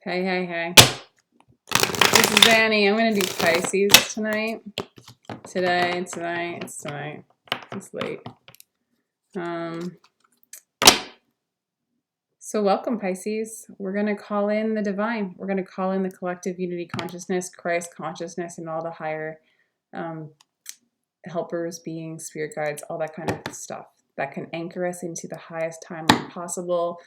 Hey, hey, hey. This is Annie. I'm going to do Pisces tonight. Tonight. It's late. So welcome, Pisces. We're going to call in the divine. We're going to call in the collective unity consciousness, Christ consciousness, and all the higher helpers, beings, spirit guides, all that kind of stuff that can anchor us into the highest timeline possible,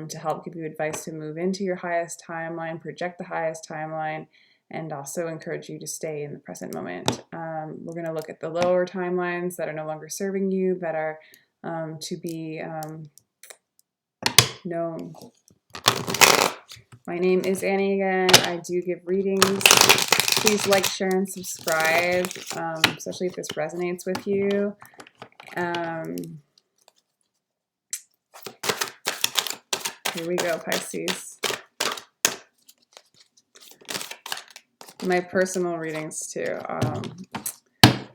to help give you advice to move into your highest timeline, project the highest timeline, and also encourage you to stay in the present moment. We're going to look at the lower timelines that are no longer serving you, that are to be known. My name is Annie again. I do give readings. Please like, share, and subscribe, especially if this resonates with you. Here we go, Pisces. My personal readings too.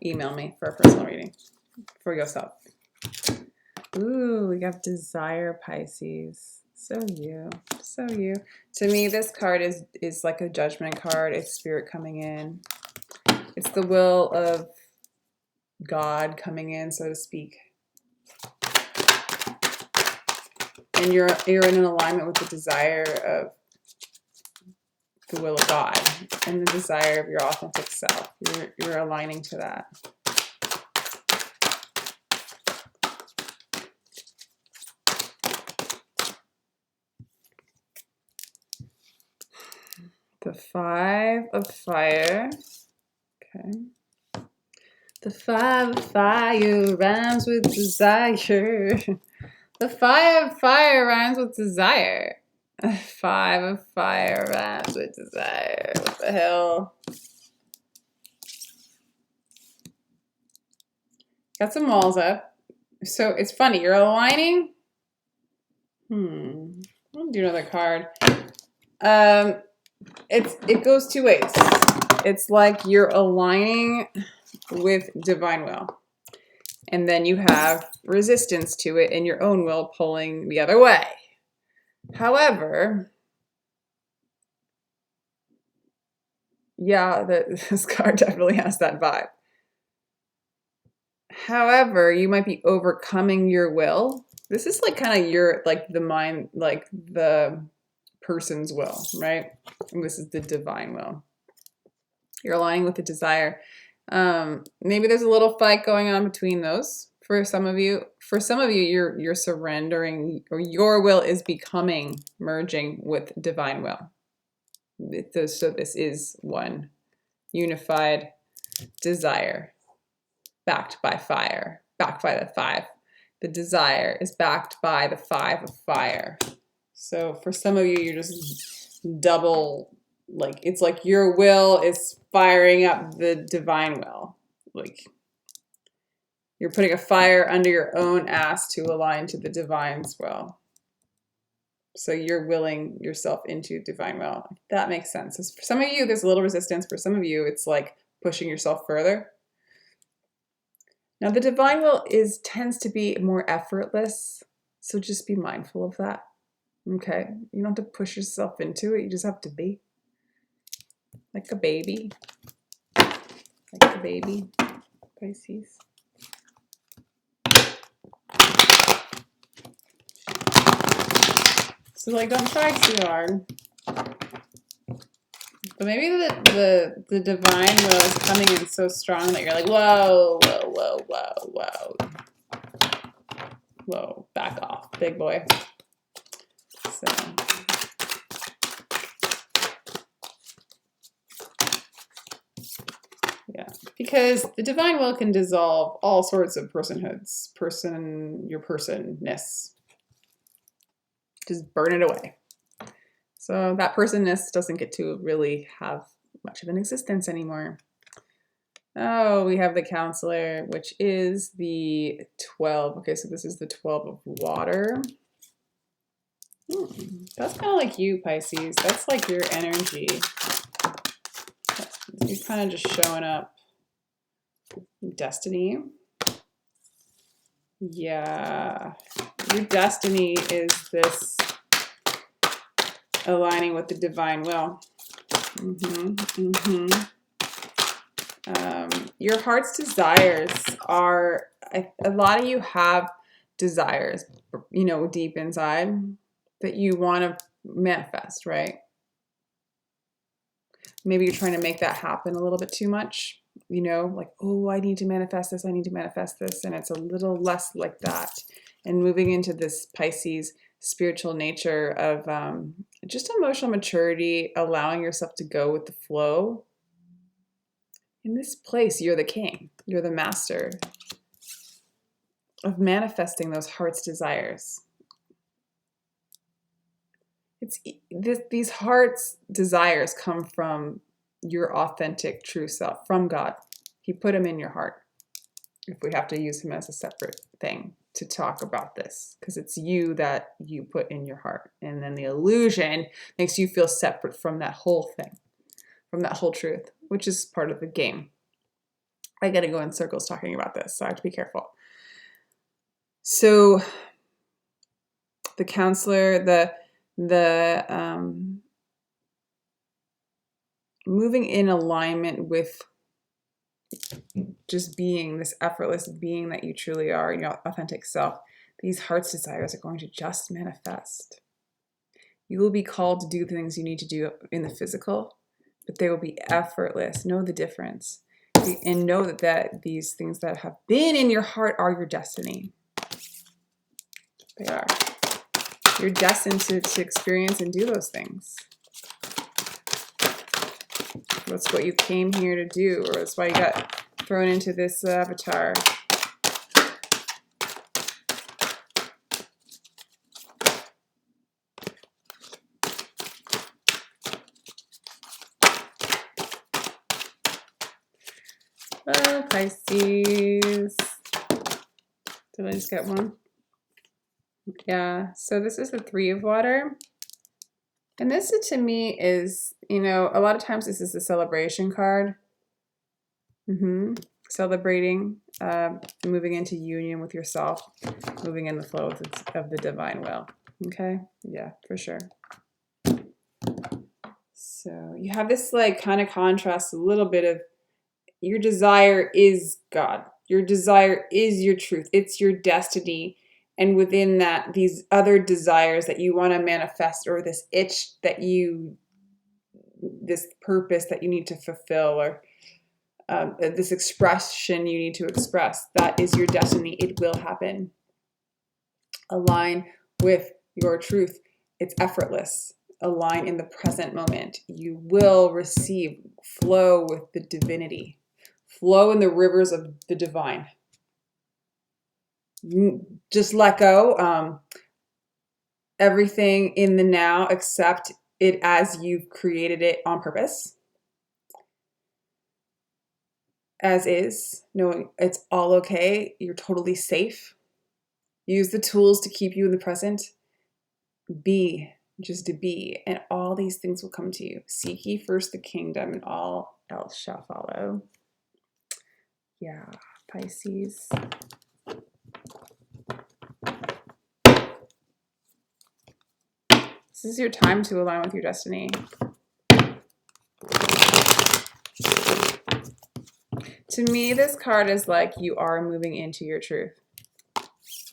Email me for a personal reading for yourself. Ooh, we got desire, Pisces. So you. To me, this card is like a judgment card. It's spirit coming in. It's the will of God coming in, so to speak. And you're in an alignment with the desire of the will of God and the desire of your authentic self. You're aligning to that. The Five of Fire. Okay. The Five of Fire rhymes with desire. The Five of Fire rhymes with desire. Five of Fire rhymes with desire. What the hell? Got some walls up. So it's funny. You're aligning. I'll do another card. It goes two ways. It's like you're aligning with divine will. And then you have resistance to it and your own will pulling the other way. However, yeah, this card definitely has that vibe. However, you might be overcoming your will. This is like kind of your, like the mind, like the person's will, right? And this is the divine will. You're aligning with the desire. Maybe there's a little fight going on between those. For some of you, you're surrendering, or your will is becoming, merging with divine will. So this is one unified desire, backed by fire, backed by the five. The desire is backed by the Five of Fire. So for some of you, you're just double, like, it's like your will is firing up the divine will. Like, you're putting a fire under your own ass to align to the divine's will. So you're willing yourself into divine will. That makes sense. So for some of you, there's a little resistance. For some of you, it's like pushing yourself further. Now, the divine will tends to be more effortless. So just be mindful of that. Okay? You don't have to push yourself into it. You just have to be like a baby. Like a baby, Pisces. So like, don't try too hard. But maybe the divine will is coming in so strong that you're like, whoa, back off, big boy. So yeah, because the divine will can dissolve all sorts of personhoods, your personness. Just burn it away. So that personness doesn't get to really have much of an existence anymore. Oh, we have the Counselor, which is the 12. Okay, so this is the 12 of water. That's kind of like you, Pisces. That's like your energy. You're kind of just showing up. Destiny. Yeah. Your destiny is this Aligning with the divine will. Your heart's desires are, a lot of you have desires, you know, deep inside that you want to manifest, right? Maybe you're trying to make that happen a little bit too much, you know, like, oh, I need to manifest this, I need to manifest this, and it's a little less like that. And moving into this Pisces spiritual nature of just emotional maturity, allowing yourself to go with the flow. In this place, you're the king, you're the master of manifesting those heart's desires. These heart's desires come from your authentic true self, from God. He put him in your heart. If we have to use him as a separate thing to talk about this, because it's you that you put in your heart. And then the illusion makes you feel separate from that whole thing, from that whole truth, which is part of the game. I got to go in circles talking about this, so I have to be careful. So the counselor, the moving in alignment with just being this effortless being that you truly are, your authentic self, these heart's desires are going to just manifest. You will be called to do the things you need to do in the physical, but they will be effortless. Know the difference. And know that these things that have been in your heart are your destiny. They are. You're destined to experience and do those things. That's what you came here to do, or that's why you got thrown into this avatar. Oh, Pisces. Did I just get one? Yeah, so this is the Three of Water. And this to me is, you know, a lot of times this is a celebration card. Celebrating, moving into union with yourself, moving in the flow of the divine will. Okay? Yeah, for sure. So you have this like kind of contrast, a little bit of your desire is God. Your desire is your truth. It's your destiny. And within that, these other desires that you want to manifest, or this itch that this purpose that you need to fulfill, or this expression you need to express, that is your destiny. It will happen. Align with your truth. It's effortless. Align in the present moment. You will receive, flow with the divinity. Flow in the rivers of the divine. Just let go. Everything in the now, accept it as you've created it on purpose. As is, knowing it's all okay. You're totally safe. Use the tools to keep you in the present. Be, just to be, and all these things will come to you. Seek ye first the kingdom, and all else shall follow. Yeah, Pisces. This is your time to align with your destiny. To me, this card is like you are moving into your truth,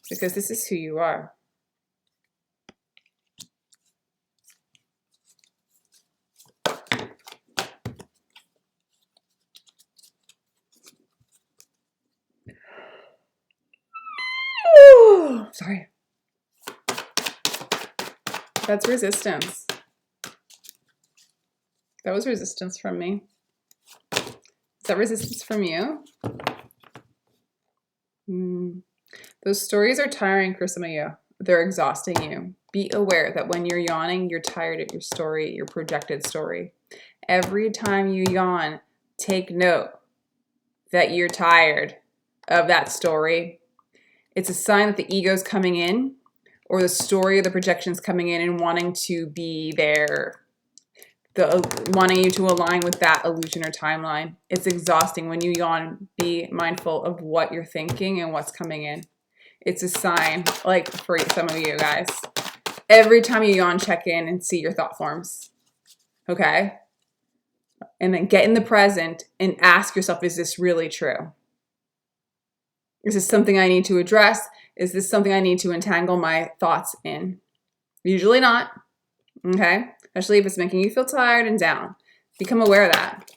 because this is who you are. Sorry. That's resistance. That was resistance from me. Is that resistance from you? Those stories are tiring for some of you. They're exhausting you. Be aware that when you're yawning, you're tired of your story, your projected story. Every time you yawn, take note that you're tired of that story. It's a sign that the ego's coming in, or the story or the projection's coming in and wanting to be there, wanting you to align with that illusion or timeline. It's exhausting. When you yawn, be mindful of what you're thinking and what's coming in. It's a sign, like for some of you guys. every time you yawn, check in and see your thought forms. Okay? And then get in the present and ask yourself, is this really true? Is this something I need to address? Is this something I need to entangle my thoughts in? Usually not. Okay? Especially if it's making you feel tired and down. Become aware of that.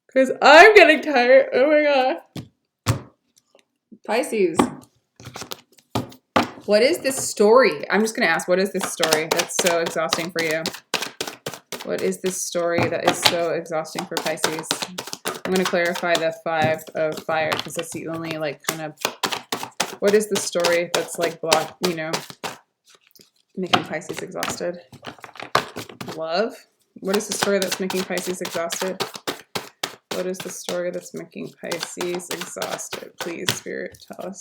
Because I'm getting tired. Oh my God. Pisces. What is this story? I'm just going to ask, what is this story that's so exhausting for you? What is this story that is so exhausting for Pisces? I'm going to clarify the 5 of fire because that's the only like kind of, what is the story that's like blocked, you know, making Pisces exhausted? Love. What is the story that's making Pisces exhausted? What is the story that's making Pisces exhausted? Please, Spirit, tell us.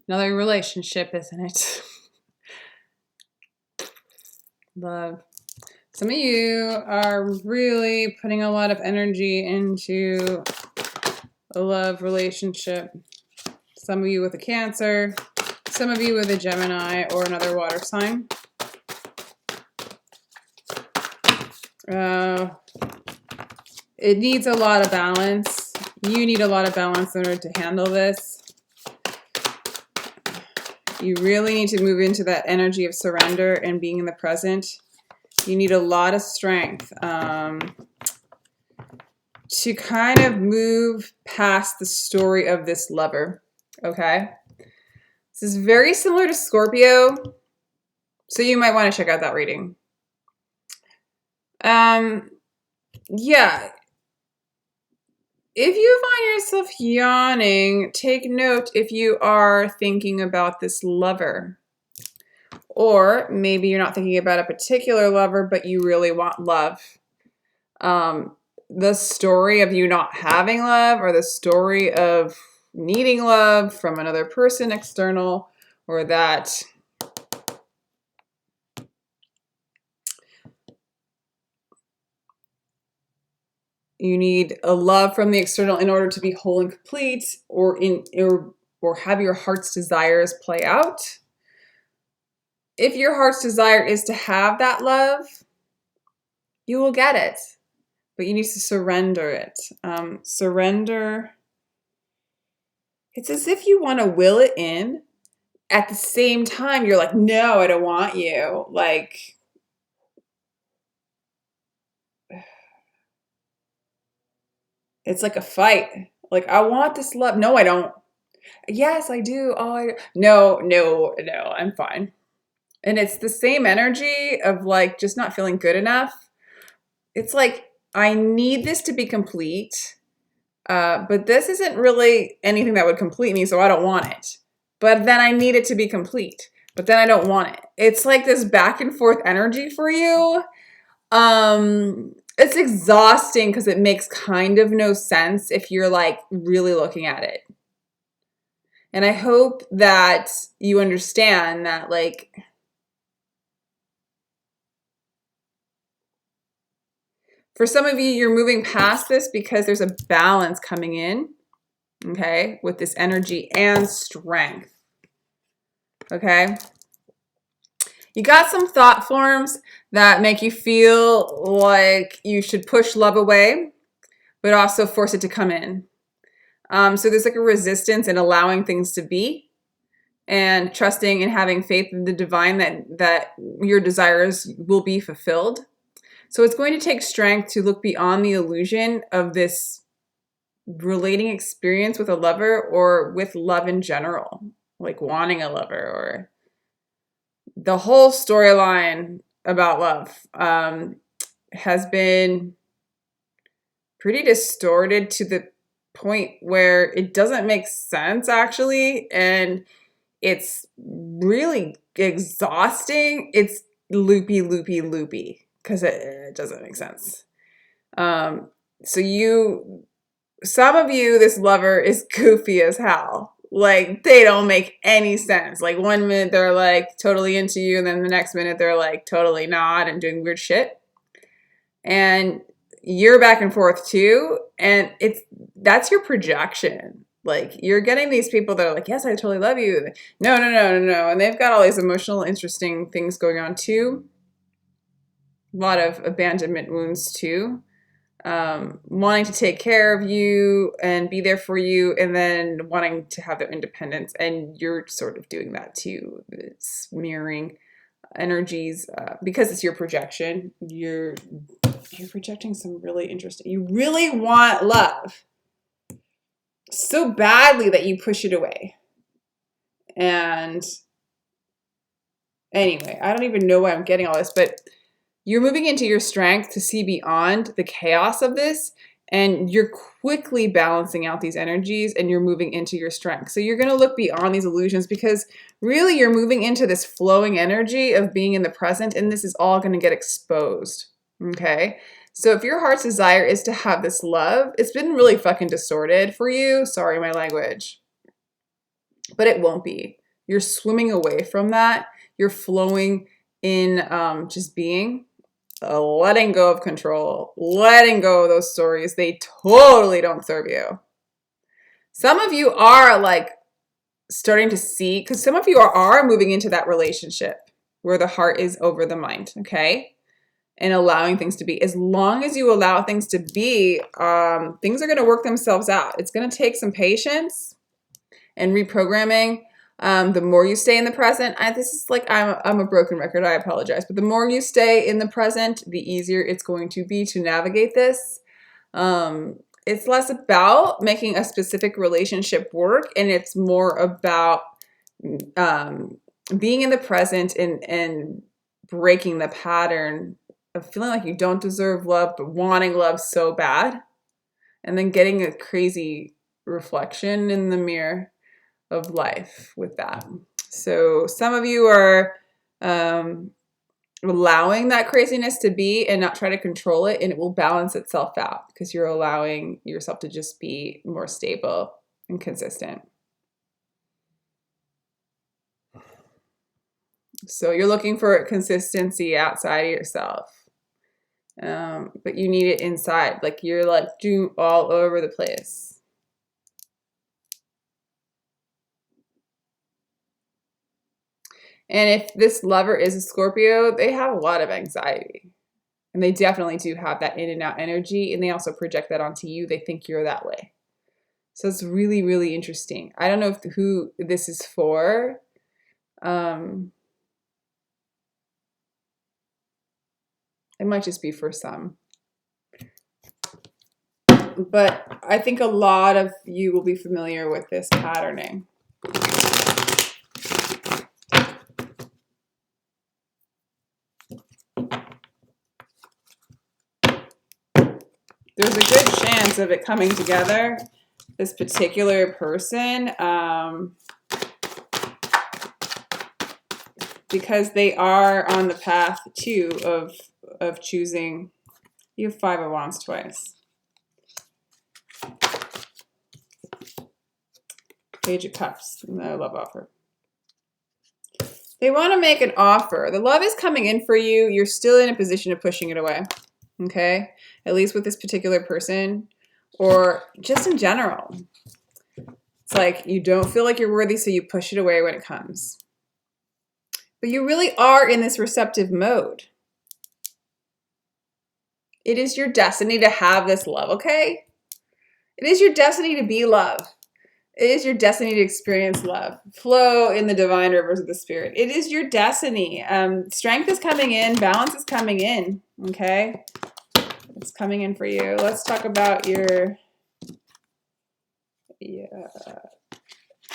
Another relationship, isn't it? Love. Some of you are really putting a lot of energy into a love relationship. Some of you with a Cancer, some of you with a Gemini or another water sign. It needs a lot of balance. You need a lot of balance in order to handle this. You really need to move into that energy of surrender and being in the present. You need a lot of strength to kind of move past the story of this lover, okay? This is very similar to Scorpio, so you might want to check out that reading. Yeah. If you find yourself yawning, take note if you are thinking about this lover. Or maybe you're not thinking about a particular lover, but you really want love. The story of you not having love, or the story of needing love from another person external, or that you need a love from the external in order to be whole and complete, or have your heart's desires play out. If your heart's desire is to have that love, you will get it, but you need to surrender it. Surrender. It's as if you want to will it in. At the same time, you're like, no, I don't want you. Like, it's like a fight. Like, I want this love. No, I don't. Yes, I do. Oh, no, I'm fine. And it's the same energy of like just not feeling good enough. It's like, I need this to be complete, but this isn't really anything that would complete me, so I don't want it. But then I need it to be complete, but then I don't want it. It's like this back and forth energy for you. It's exhausting because it makes kind of no sense if you're like really looking at it. And I hope that you understand that, like, for some of you, you're moving past this because there's a balance coming in, okay, with this energy and strength, okay? You got some thought forms that make you feel like you should push love away, but also force it to come in. So there's like a resistance in allowing things to be and trusting and having faith in the divine that your desires will be fulfilled. So it's going to take strength to look beyond the illusion of this relating experience with a lover or with love in general, like wanting a lover, or the whole storyline about love has been pretty distorted to the point where it doesn't make sense actually, and it's really exhausting. It's loopy because it doesn't make sense. So some of you, this lover is goofy as hell. Like, they don't make any sense. Like, one minute they're like totally into you, and then the next minute they're like totally not and doing weird shit. And you're back and forth too. And that's your projection. Like, you're getting these people that are like, yes, I totally love you. No, no, no, no, no. And they've got all these emotional, interesting things going on too. A lot of abandonment wounds too. Wanting to take care of you and be there for you, and then wanting to have their independence. And you're sort of doing that too. It's mirroring energies because it's your projection. You're projecting some really interesting. You really want love so badly that you push it away. And anyway, I don't even know why I'm getting all this, but you're moving into your strength to see beyond the chaos of this, and you're quickly balancing out these energies, and you're moving into your strength. So you're going to look beyond these illusions, because really you're moving into this flowing energy of being in the present, and this is all going to get exposed. Okay? So if your heart's desire is to have this love, it's been really fucking distorted for you. Sorry, my language. But it won't be. You're swimming away from that. You're flowing in just being, letting go of control, letting go of those stories. They totally don't serve you. Some of you are like starting to see, because some of you are moving into that relationship where the heart is over the mind, okay? And allowing things to be. As long as you allow things to be, things are going to work themselves out. It's going to take some patience and reprogramming. The more you stay in the present, this is like, I'm a broken record, I apologize. But the more you stay in the present, the easier it's going to be to navigate this. It's less about making a specific relationship work, and it's more about being in the present and breaking the pattern of feeling like you don't deserve love, but wanting love so bad, and then getting a crazy reflection in the mirror of life with that. So some of you are allowing that craziness to be and not try to control it, and it will balance itself out because you're allowing yourself to just be more stable and consistent. So you're looking for consistency outside of yourself. But you need it inside. Like, you're like all over the place. And if this lover is a Scorpio, they have a lot of anxiety. And they definitely do have that in and out energy. And they also project that onto you. They think you're that way. So it's really, really interesting. I don't know who this is for. It might just be for some. But I think a lot of you will be familiar with this patterning. There's a good chance of it coming together, this particular person, because they are on the path too of choosing. You have 5 of Wands twice. Page of Cups, no love offer. They want to make an offer. The love is coming in for you. You're still in a position of pushing it away. Okay? At least with this particular person, or just in general. It's like you don't feel like you're worthy, so you push it away when it comes. But you really are in this receptive mode. It is your destiny to have this love, okay? It is your destiny to be love. It is your destiny to experience love. Flow in the divine rivers of the spirit. It is your destiny. Strength is coming in. Balance is coming in, okay? It's coming in for you. Let's talk about your... Yeah.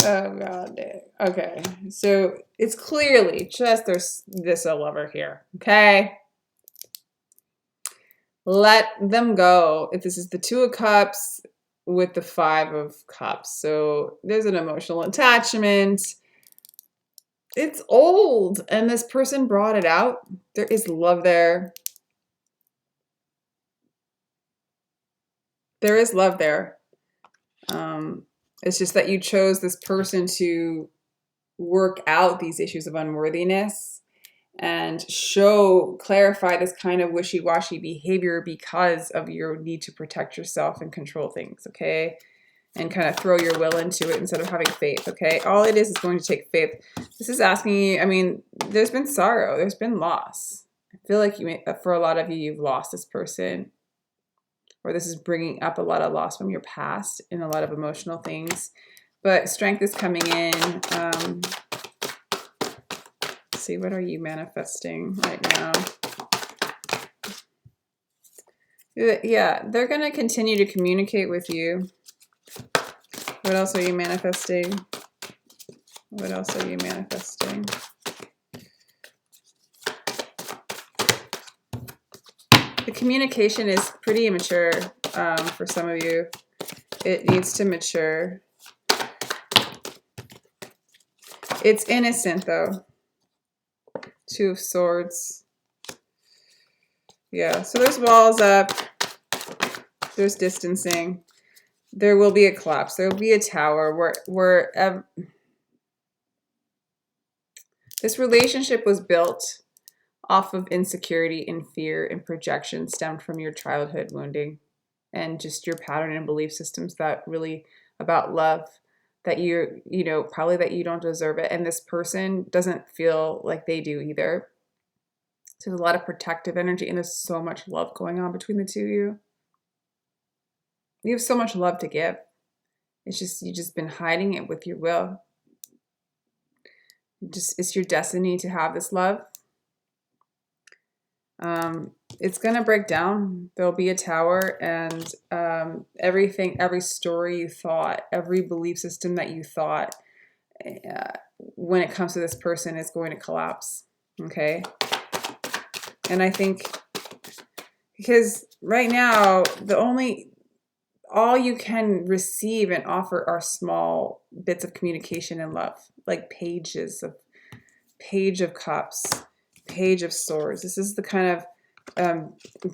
Oh, God. Okay. So it's clearly just there's this a lover here, okay? Let them go. If this is the 2 of Cups with the 5 of Cups. So there's an emotional attachment. It's old, and this person brought it out. There is love there. There is love there. It's just that you chose this person to work out these issues of unworthiness. and clarify this kind of wishy-washy behavior because of your need to protect yourself and control things, okay? And kind of throw your will into it instead of having faith, okay? All it is going to take faith. This is asking you, I mean, there's been sorrow, there's been loss. I feel like for a lot of you, you've lost this person, or this is bringing up a lot of loss from your past and a lot of emotional things. But strength is coming in. Let's see, what are you manifesting right now? Yeah, they're going to continue to communicate with you. What else are you manifesting? What else are you manifesting? The communication is pretty immature for some of you. It needs to mature. It's innocent, though. Two of Swords. Yeah, so there's walls up. There's distancing. There will be a collapse. There will be a tower where this relationship was built off of insecurity and fear and projection stemmed from your childhood wounding and just your pattern and belief systems that really about love, that probably that you don't deserve it. And this person doesn't feel like they do either. So there's a lot of protective energy and there's so much love going on between the two of you. You have so much love to give. It's just, you've just been hiding it with your will. It's your destiny to have this love. It's going to break down. There'll be a tower, and every story you thought, every belief system that you thought when it comes to this person is going to collapse. Okay. And I think because right now, all you can receive and offer are small bits of communication and love, like Page of Cups, Page of Swords. This is the kind of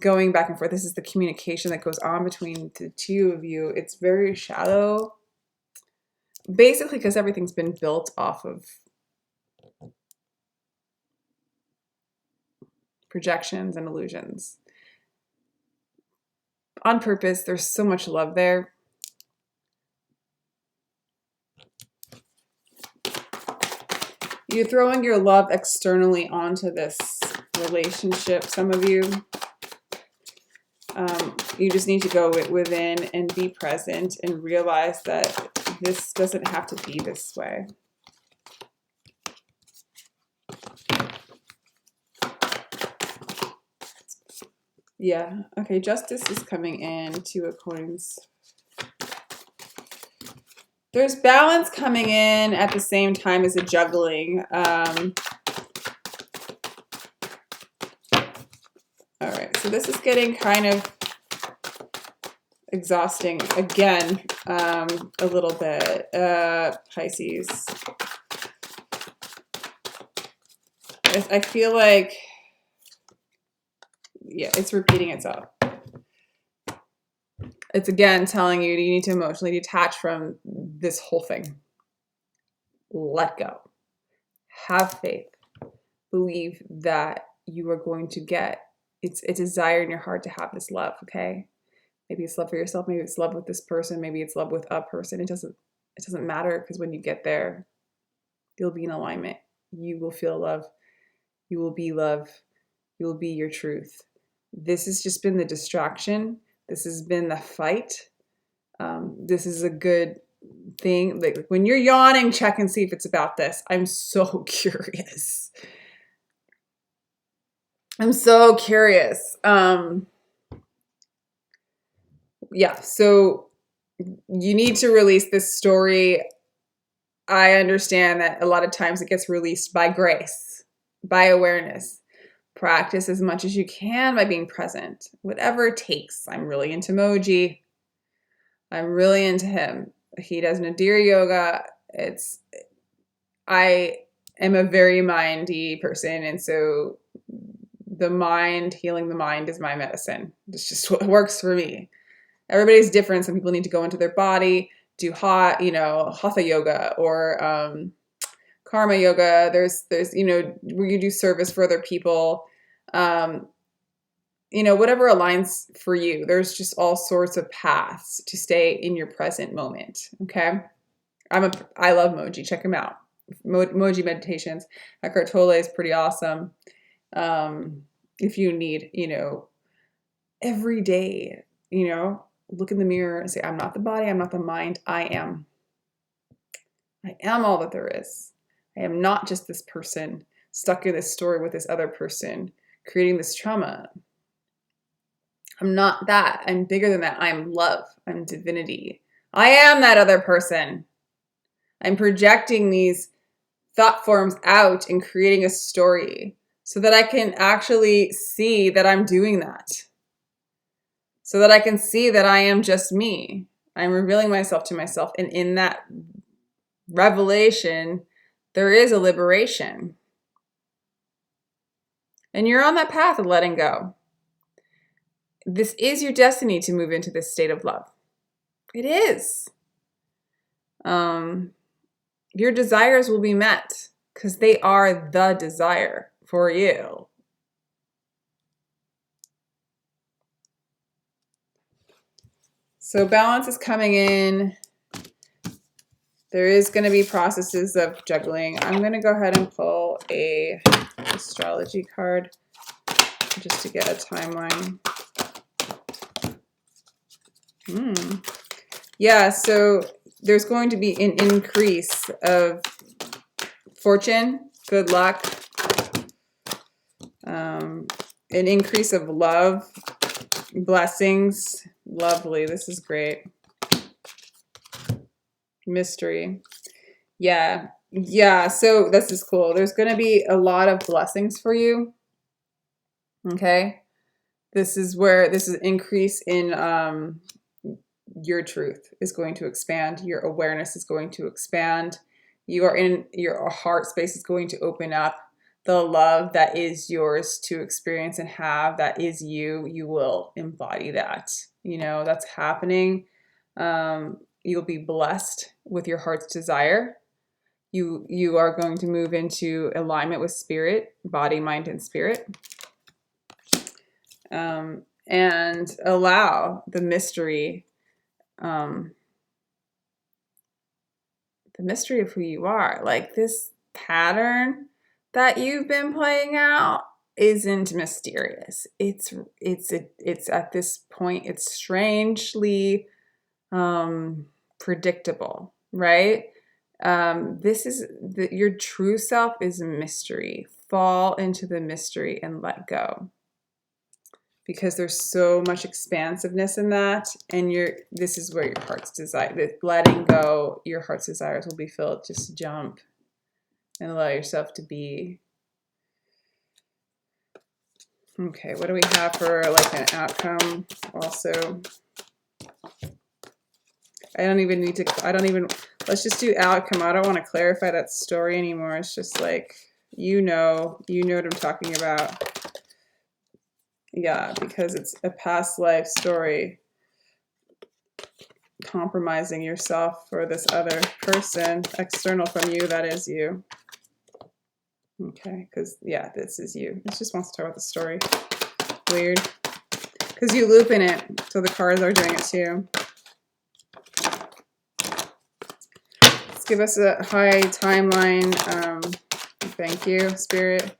going back and forth. This is the communication that goes on between the two of you. It's very shallow, basically because everything's been built off of projections and illusions. On purpose, there's so much love there. You're throwing your love externally onto this relationship, some of you. You just need to go within and be present and realize that this doesn't have to be this way. Yeah, okay, Justice is coming in, Two of Coins. There's balance coming in at the same time as a juggling. All right, so this is getting kind of exhausting again, a little bit. Pisces. I feel like, yeah, it's repeating itself. It's again telling you need to emotionally detach from this whole thing. Let go. Have faith. Believe that you are going to get. It's a desire in your heart to have this love, okay? Maybe it's love for yourself. Maybe it's love with this person. Maybe it's love with a person. It doesn't matter, because when you get there, you'll be in alignment. You will feel love. You will be love. You will be your truth. This has just been the distraction. This has been the fight. This is a good thing. Like when you're yawning, check and see if it's about this. I'm so curious. I'm so curious. Yeah, so you need to release this story. I understand that a lot of times it gets released by grace, by awareness. Practice as much as you can by being present, whatever it takes. I'm really into Moji. I'm really into him. He does Nadir yoga. I am a very mindy person, and so healing the mind is my medicine. It's just what works for me. Everybody's different. Some people need to go into their body, do hatha yoga or karma yoga. There's, you know, where you do service for other people. You know, whatever aligns for you. There's just all sorts of paths to stay in your present moment. Okay. I love Moji. Check him out. Moji meditations. Eckhart Tolle is pretty awesome. If you need, you know, every day, you know, look in the mirror and say, I'm not the body, I'm not the mind, I am. I am all that there is. I am not just this person stuck in this story with this other person, creating this trauma. I'm not that. I'm bigger than that. I am love. I'm divinity. I am that other person. I'm projecting these thought forms out and creating a story so that I can actually see that I'm doing that. So that I can see that I am just me. I'm revealing myself to myself. And in that revelation, there is a liberation. And you're on that path of letting go. This is your destiny to move into this state of love. It is. Your desires will be met because they are the desire for you. So balance is coming in. There is going to be processes of juggling. I'm going to go ahead and pull a astrology card just to get a timeline. Yeah, so there's going to be an increase of fortune, good luck, an increase of love, blessings. Lovely. This is great. Mystery. Yeah. Yeah. So this is cool. There's going to be a lot of blessings for you. Okay. This is where this is increase in your truth is going to expand. Your awareness is going to expand. You are in your heart space is going to open up. The love that is yours to experience and have, that is you, you will embody that. You know, that's happening. You'll be blessed with your heart's desire. You are going to move into alignment with spirit, body, mind, and spirit. And allow the mystery of who you are. Like this pattern that you've been playing out isn't mysterious. It's at this point, it's strangely predictable, right? This is your true self is a mystery. Fall into the mystery and let go. Because there's so much expansiveness in that, and this is where your heart's desire, letting go, your heart's desires will be filled. Just jump and allow yourself to be. Okay, what do we have for like an outcome? Also, let's just do outcome. I don't want to clarify that story anymore. It's just like, you know what I'm talking about. Yeah, because it's a past life story. Compromising yourself for this other person, external from you, that is you. Okay, because, yeah, this is you. It just wants to talk about the story. Weird. Because you loop in it, so the cards are doing it too. Let's give us a high timeline. Thank you, Spirit.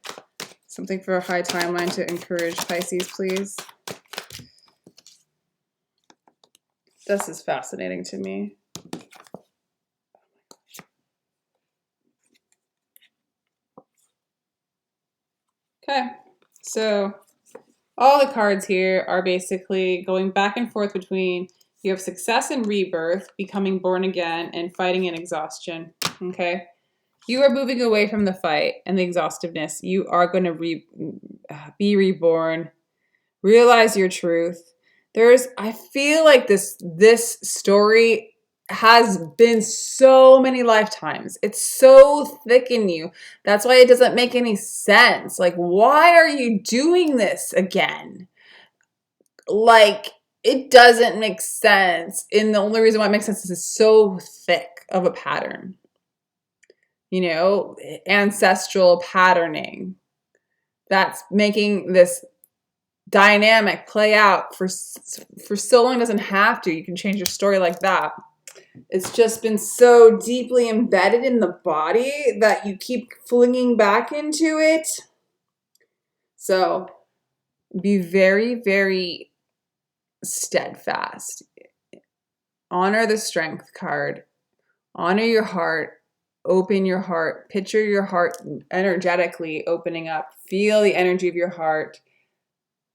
Something for a high timeline to encourage Pisces, please. This is fascinating to me. Okay, so all the cards here are basically going back and forth between you have success and rebirth, becoming born again, and fighting and exhaustion. Okay, you are moving away from the fight and the exhaustiveness. You are going to be reborn, realize your truth. I feel like this story has been so many lifetimes. It's so thick in you. That's why it doesn't make any sense. Like, why are you doing this again? Like, it doesn't make sense. And the only reason why it makes sense is it's so thick of a pattern. you know, ancestral patterning that's making this dynamic play out for so long. It doesn't have to. You can change your story like that. It's just been so deeply embedded in the body that you keep flinging back into it. So be very, very steadfast. Honor the Strength card. Honor your heart. Open your heart. Picture your heart energetically opening up. Feel the energy of your heart.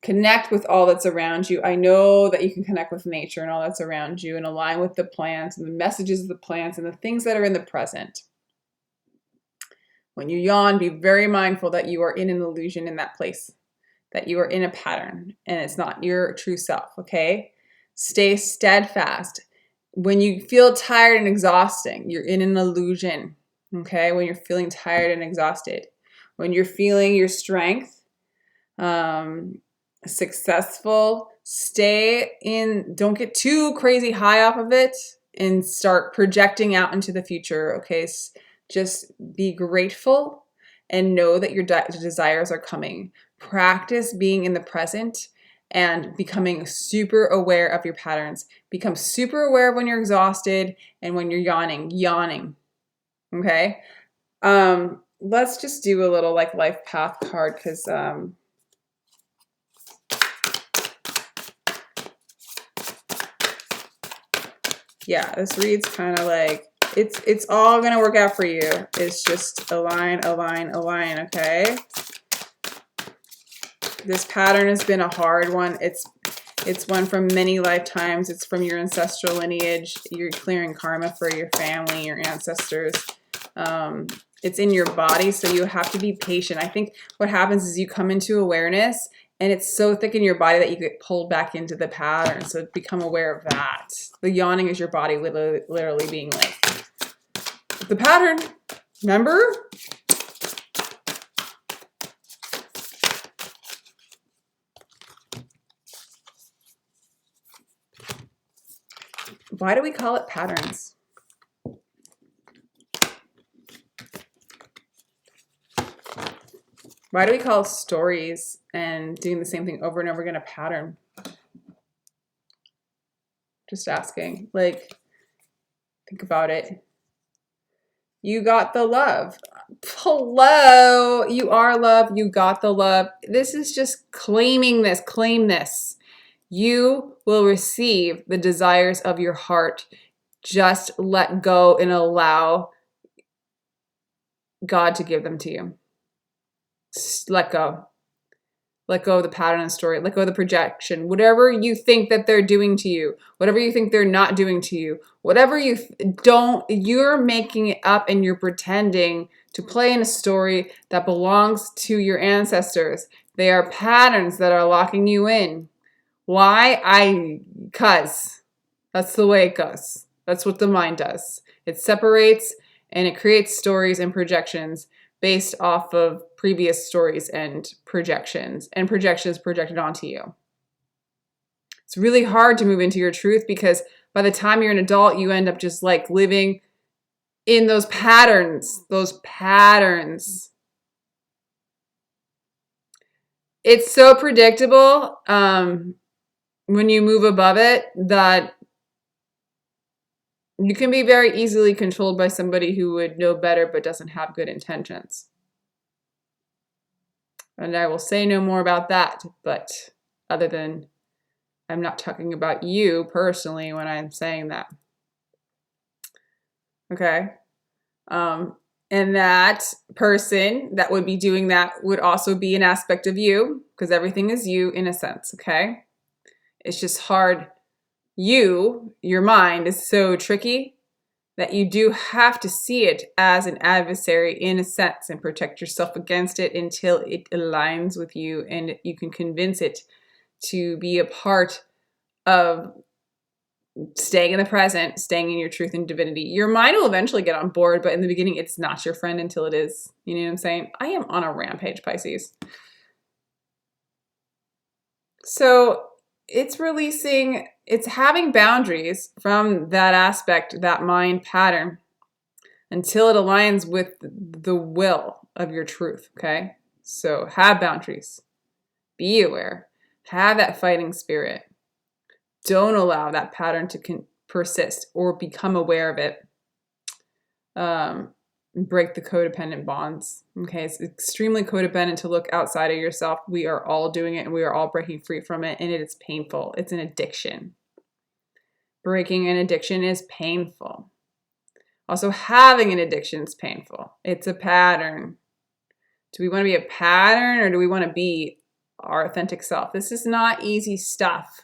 Connect with all that's around you. I know that you can connect with nature and all that's around you and align with the plants and the messages of the plants and the things that are in the present. When you yawn, be very mindful that you are in an illusion in that place, that you are in a pattern and it's not your true self, okay? Stay steadfast. When you feel tired and exhausting, you're in an illusion, okay? When you're feeling tired and exhausted. When you're feeling your strength, successful, stay in, don't get too crazy high off of it and start projecting out into the future, okay? Just be grateful and know that your desires are coming. Practice being in the present and becoming super aware of your patterns. Become super aware of when you're exhausted and when you're yawning, okay? Let's just do a little like life path card because yeah, this reads kind of like it's all gonna work out for you. It's just align, okay? This pattern has been a hard one. It's one from many lifetimes. It's from your ancestral lineage. You're clearing karma for your family, your ancestors. It's in your body, so you have to be patient. I think what happens is you come into awareness and it's so thick in your body that you get pulled back into the pattern. So become aware of that. The yawning is your body literally being like, the pattern, remember? Why do we call it patterns? Why do we call stories and doing the same thing over and over again a pattern? Just asking. Like, think about it. You got the love. Hello. You are love. You got the love. This is just claiming this. Claim this. You will receive the desires of your heart. Just let go and allow God to give them to you. Let go. Let go of the pattern and story. Let go of the projection. Whatever you think that they're doing to you, whatever you think they're not doing to you, whatever you you're making it up and you're pretending to play in a story that belongs to your ancestors. They are patterns that are locking you in. Why? Cause that's the way it goes. That's what the mind does. It separates and it creates stories and projections based off of previous stories and projections projected onto you. It's really hard to move into your truth because by the time you're an adult, you end up just like living in those patterns. It's so predictable when you move above it that you can be very easily controlled by somebody who would know better but doesn't have good intentions. And I will say no more about that, but other than I'm not talking about you personally when I'm saying that. Okay? And that person that would be doing that would also be an aspect of you because everything is you in a sense, okay? It's just hard. Your mind is so tricky that you do have to see it as an adversary in a sense and protect yourself against it until it aligns with you and you can convince it to be a part of staying in the present, staying in your truth and divinity. Your mind will eventually get on board, but in the beginning, it's not your friend until it is. You know what I'm saying? I am on a rampage, Pisces. So it's having boundaries from that aspect, that mind pattern. until it aligns with the will of your truth, okay? So have boundaries. Be aware. Have that fighting spirit. Don't allow that pattern to persist or become aware of it. Break the codependent bonds. Okay, it's extremely codependent to look outside of yourself. We are all doing it and we are all breaking free from it, and it is painful. It's an addiction. Breaking an addiction is painful. Also, having an addiction is painful. It's a pattern. Do we want to be a pattern or do we want to be our authentic self? This is not easy stuff.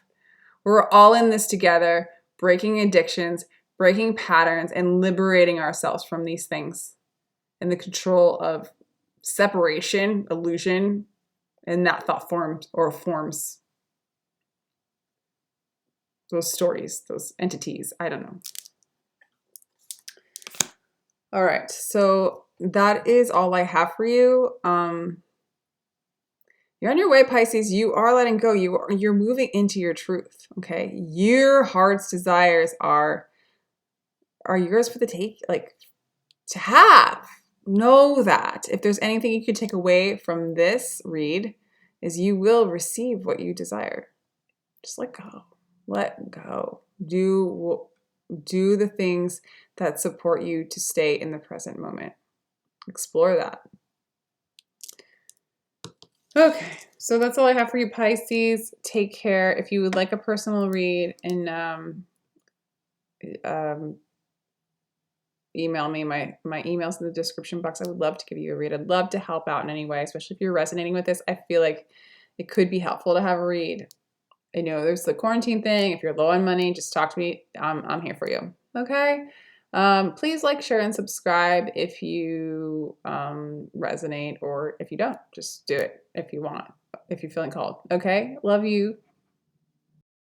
We're all in this together, breaking addictions, breaking patterns, and liberating ourselves from these things and the control of separation, illusion, and that thought forms those stories, those entities. I don't know. All right, so that is all I have for you. You're on your way, Pisces. You are letting go. You're moving into your truth, okay? Your heart's desires are yours for the take, like to have. Know that. If there's anything you could take away from this read, is you will receive what you desire. Just let go. Let go. Do the things that support you to stay in the present moment. Explore that. Okay, so that's all I have for you, Pisces. Take care. If you would like a personal read, and email me. My email's in the description box. I would love to give you a read. I'd love to help out in any way, especially if you're resonating with this. I feel like it could be helpful to have a read. I know there's the quarantine thing. If you're low on money, just talk to me. I'm here for you. Okay? Please like, share, and subscribe if you resonate, or if you don't, just do it if you want, if you're feeling called. Okay? Love you.